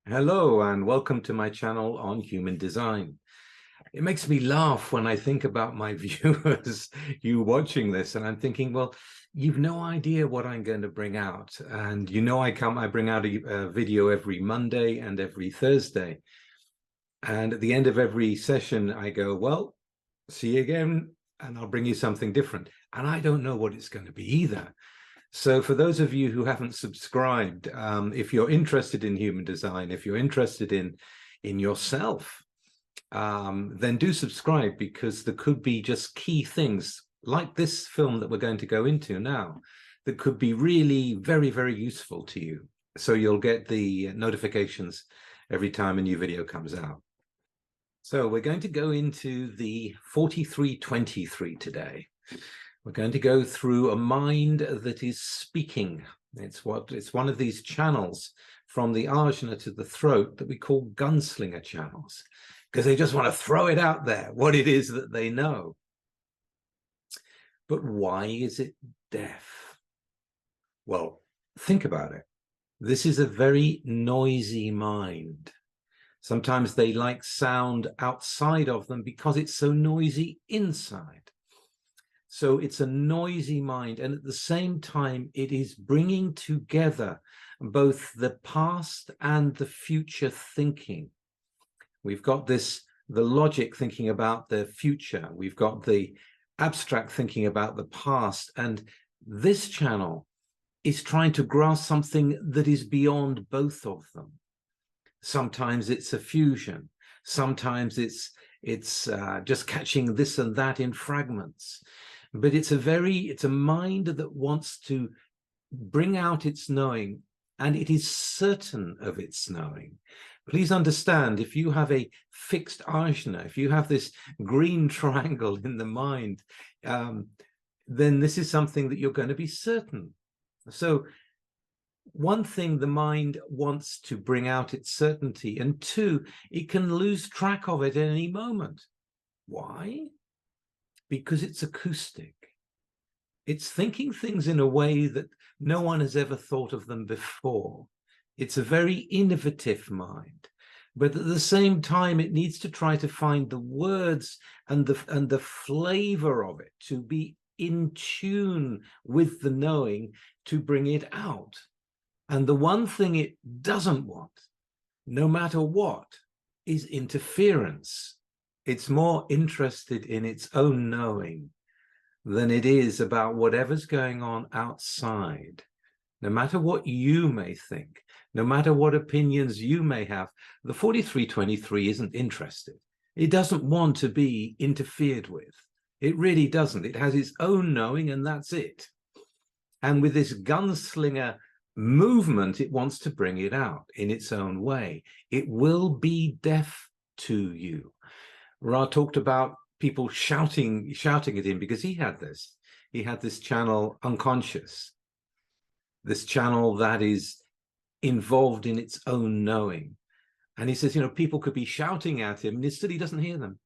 Hello and welcome to my channel on human design. It makes me laugh when I think about my viewers, you watching this, and I'm thinking, well, you've no idea what I'm going to bring out. And I bring out a video every Monday and every Thursday. And at the end of every session, I go, well, see you again, and I'll bring you something different. And I don't know what it's going to be either. So for those of you who haven't subscribed, if you're interested in human design, if you're interested in yourself, then do subscribe, because there could be just key things like this film that we're going to go into now that could be really very, very useful to you. So you'll get the notifications every time a new video comes out. So we're going to go into the 4323 today. We're going to go through a mind that is speaking. It's one of these channels from the Ajna to the throat that we call Gunslinger channels, because they just want to throw it out there, what it is that they know. But why is it deaf? Well, think about it. This is a very noisy mind. Sometimes they like sound outside of them because it's so noisy inside. So it's a noisy mind, and at the same time, it is bringing together both the past and the future thinking. We've got the logic thinking about the future. We've got the abstract thinking about the past. And this channel is trying to grasp something that is beyond both of them. Sometimes it's a fusion. Sometimes it's just catching this and that in fragments. But it's a mind that wants to bring out its knowing, and it is certain of its knowing. Please understand, if you have a fixed Ajna, if you have this green triangle in the mind, then this is something that you're going to be certain. So one thing, the mind wants to bring out its certainty, and two, it can lose track of it at any moment. Why? Because it's acoustic. It's thinking things in a way that no one has ever thought of them before. It's a very innovative mind, but at the same time, it needs to try to find the words and the flavor of it to be in tune with the knowing to bring it out. And the one thing it doesn't want, no matter what, is interference. It's more interested in its own knowing than it is about whatever's going on outside. No matter what you may think, no matter what opinions you may have, the 4323 isn't interested. It doesn't want to be interfered with. It really doesn't. It has its own knowing, and that's it. And with this gunslinger movement, it wants to bring it out in its own way. It will be deaf to you. Ra talked about people shouting at him because he had this channel unconscious, this channel that is involved in its own knowing. And he says, people could be shouting at him and still he doesn't hear them.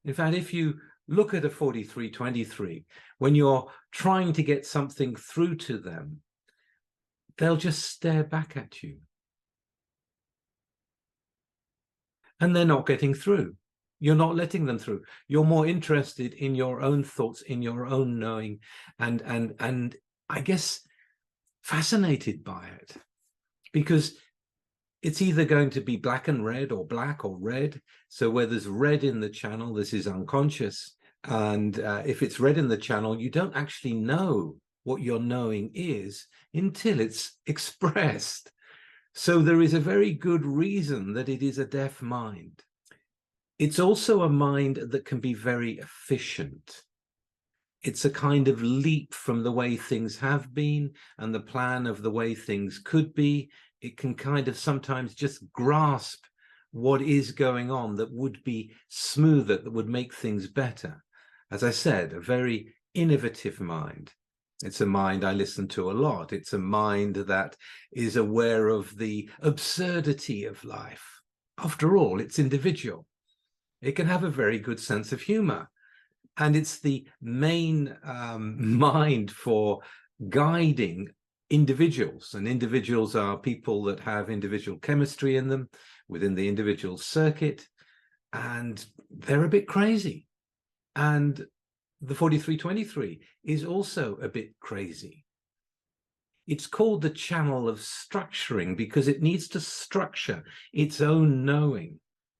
In fact, if you look at a 4323, when you're trying to get something through to them, they'll just stare back at you. And they're not getting through. You're not letting them through. You're more interested in your own thoughts, in your own knowing, and I guess fascinated by it, because it's either going to be black and red or black or red. So where there's red in the channel, this is unconscious. And if it's red in the channel, you don't actually know what your knowing is until it's expressed. So there is a very good reason that it is a deaf mind. It's also a mind that can be very efficient. It's a kind of leap from the way things have been and the plan of the way things could be. It can kind of sometimes just grasp what is going on that would be smoother, that would make things better. As I said, a very innovative mind. It's a mind I listen to a lot. It's a mind that is aware of the absurdity of life. After all, it's individual. It can have a very good sense of humor. And it's the main mind for guiding individuals, and individuals are people that have individual chemistry in them within the individual circuit, and they're a bit crazy. And the 4323 is also a bit crazy. It's called the Channel of Sturcturing because it needs to structure its own knowing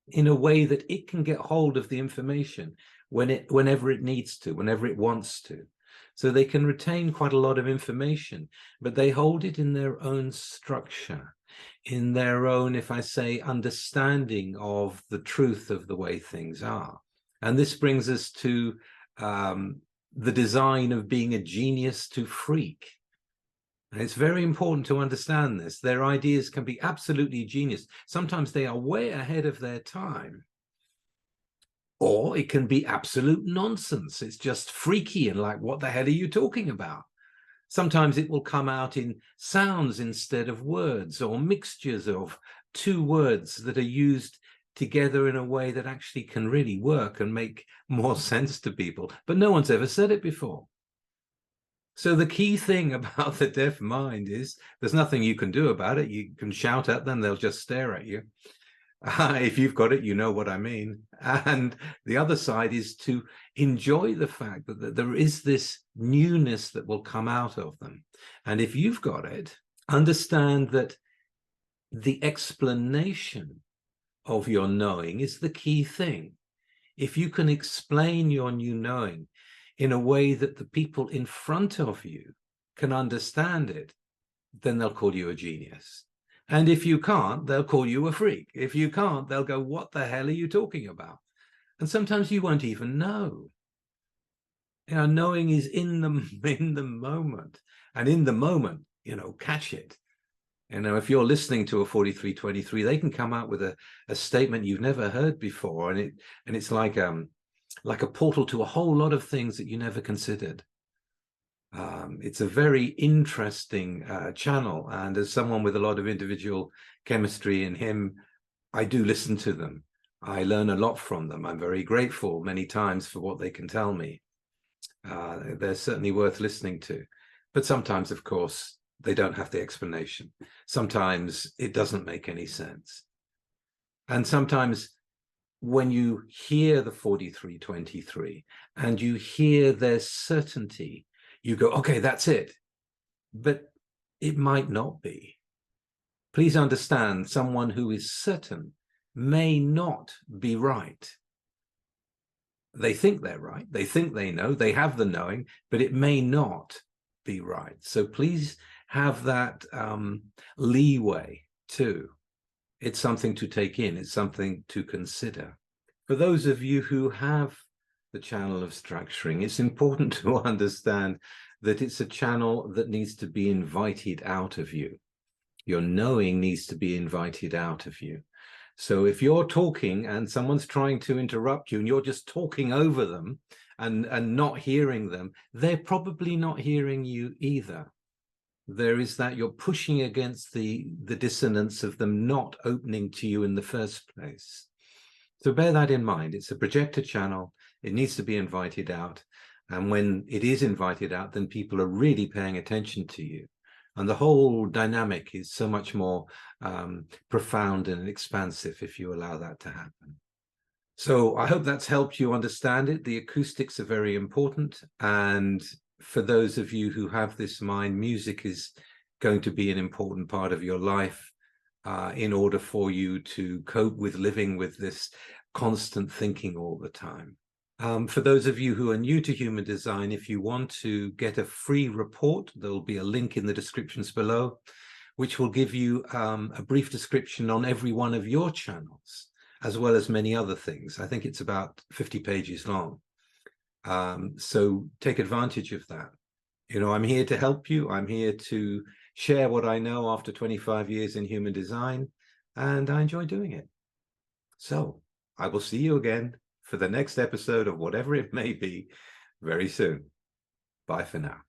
in a way that it can get hold of the information whenever it needs to, whenever it wants to. So they can retain quite a lot of information, but they hold it in their own structure, in their own, if I say, understanding of the truth of the way things are. And this brings us to the design of being a genius to freak. And it's very important to understand this. Their ideas can be absolutely genius. Sometimes they are way ahead of their time. Or it can be absolute nonsense. It's just freaky and like, what the hell are you talking about? Sometimes it will come out in sounds instead of words, or mixtures of two words that are used together in a way that actually can really work and make more sense to people. But no one's ever said it before. So the key thing about the deaf mind is there's nothing you can do about it. You can shout at them, they'll just stare at you. If you've got it, you know what I mean. And the other side is to enjoy the fact that there is this newness that will come out of them. And if you've got it, understand that the explanation of your knowing is the key thing. If you can explain your new knowing in a way that the people in front of you can understand it, then they'll call you a genius. And if you can't, they'll call you a freak. If you can't, they'll go, what the hell are you talking about? And sometimes you won't even know. You know, knowing is in the moment. And in the moment, you know, catch it. You know, if you're listening to a 4323, they can come out with a statement you've never heard before. And it's like a portal to a whole lot of things that you never considered. It's a very interesting channel, and as someone with a lot of individual chemistry in him, I do listen to them. I learn a lot from them. I'm very grateful many times for what they can tell me. They're certainly worth listening to, but sometimes, of course, they don't have the explanation. Sometimes it doesn't make any sense. And sometimes when you hear the 4323 and you hear their certainty, you go, okay, that's it. But it might not be. Please understand, someone who is certain may not be right. They think they're right. They think they know. They have the knowing, but it may not be right. So please have that leeway too. It's something to take in. It's something to consider. For those of you who have the Channel of Sturcturing, it's important to understand that it's a channel that needs to be invited out of you. Your knowing needs to be invited out of you. So if you're talking and someone's trying to interrupt you and you're just talking over them and not hearing them, they're probably not hearing you either. There is that you're pushing against the dissonance of them not opening to you in the first place. So bear that in mind. It's a projector channel. It needs to be invited out. And when it is invited out, then people are really paying attention to you. And the whole dynamic is so much more profound and expansive if you allow that to happen. So I hope that's helped you understand it. The acoustics are very important. And for those of you who have this mind, music is going to be an important part of your life in order for you to cope with living with this constant thinking all the time. For those of you who are new to human design, if you want to get a free report, there'll be a link in the descriptions below, which will give you a brief description on every one of your channels, as well as many other things. I think it's about 50 pages long. So take advantage of that. You know, I'm here to help you. I'm here to share what I know after 25 years in human design, and I enjoy doing it. So I will see you again for the next episode of whatever it may be very soon. Bye for now.